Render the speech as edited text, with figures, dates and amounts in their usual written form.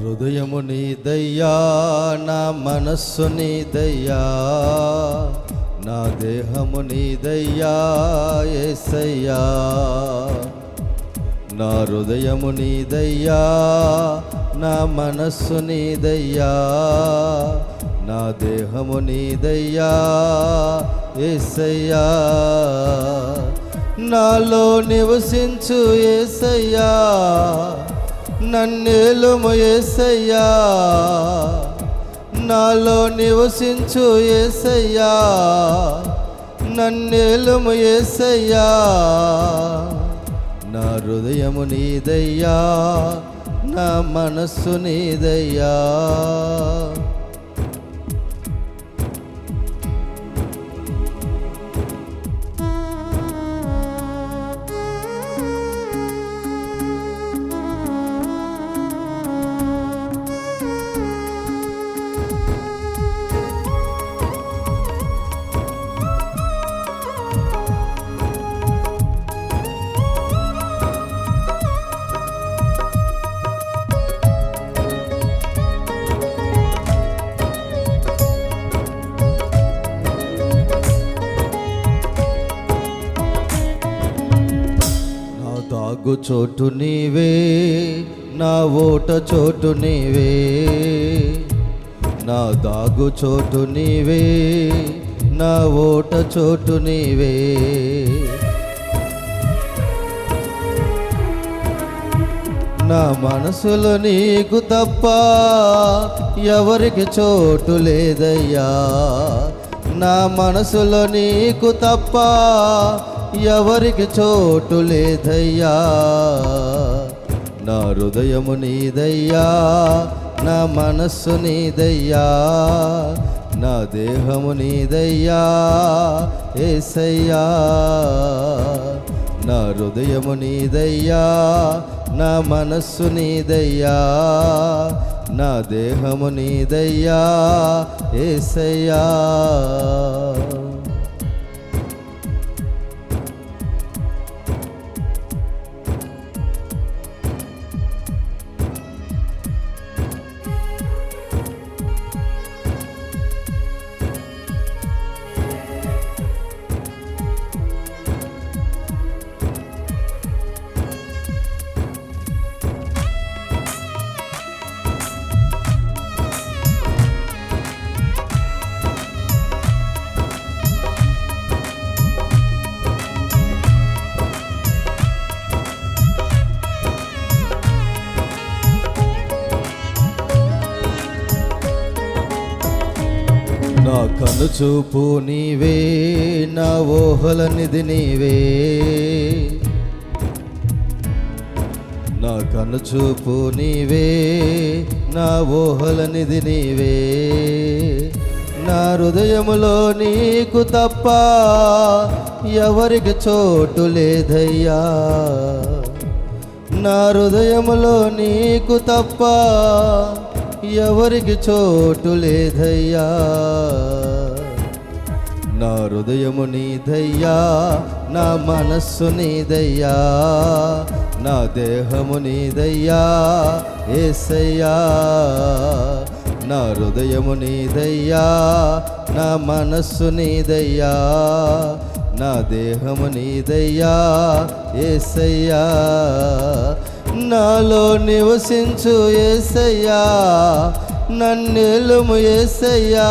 హృదయము నీదయ్యా, నా మనస్సు నీదయ్యా, నా దేహము నీదయ్యా యేసయ్యా. నా హృదయము నీదయ్యా, నా మనస్సు నీదయ్యా, నా దేహము నీదయ్యా యేసయ్యా. నాలో నివసించు యేసయ్యా, నన్నేలుము యేసయ్యా. నాలో నివసించు యేసయ్యా, నన్నేలుము యేసయ్యా. నా హృదయము నీదయ్యా, నా మనస్సు నీదయ్యా. దాగు చోటు నీవే, నా ఓట చోటు నీవే. నా దాగు చోటు నీవే, నా ఓట చోటు నీవే. నా మనసులో నీకు తప్ప ఎవరికి చోటు లేదయ్యా. నా మనసులో నీకు తప్ప ఎవరికి చోటు లేదయ్యా. నా హృదయము నీదయ్యా, నా మనస్సు నీదయ్యా, నా దేహము నీదయ్యా యేసయ్యా. నా హృదయము నీదయ్యా, నా మనస్సు నీదయ్యా, నా దేహము నీదయ్యా యేసయ్యా. నా కనుచూపు నీవే, నా ఊహల నిధి నీవే. నా కనుచూపు నీవే, నా ఊహల నిధి నీవే. నా హృదయములో నీకు తప్ప ఎవరికి చోటు లేదయ్యా. నా హృదయములో నీకు తప్ప ఎవరికి చోటు లేదయ్యా. నా హృదయము నీదయ్యా, నా మనస్సు నీదయ్యా, నా దేహము నీదయ్యా యేసయ్యా. నా హృదయము నీదయ్యా, నా మనస్సు నీదయ్యా, నా దేహము నీదయ్యా యేసయ్యా. నాలో నివసించు యేసయ్యా, నన్నేలుము యేసయ్యా.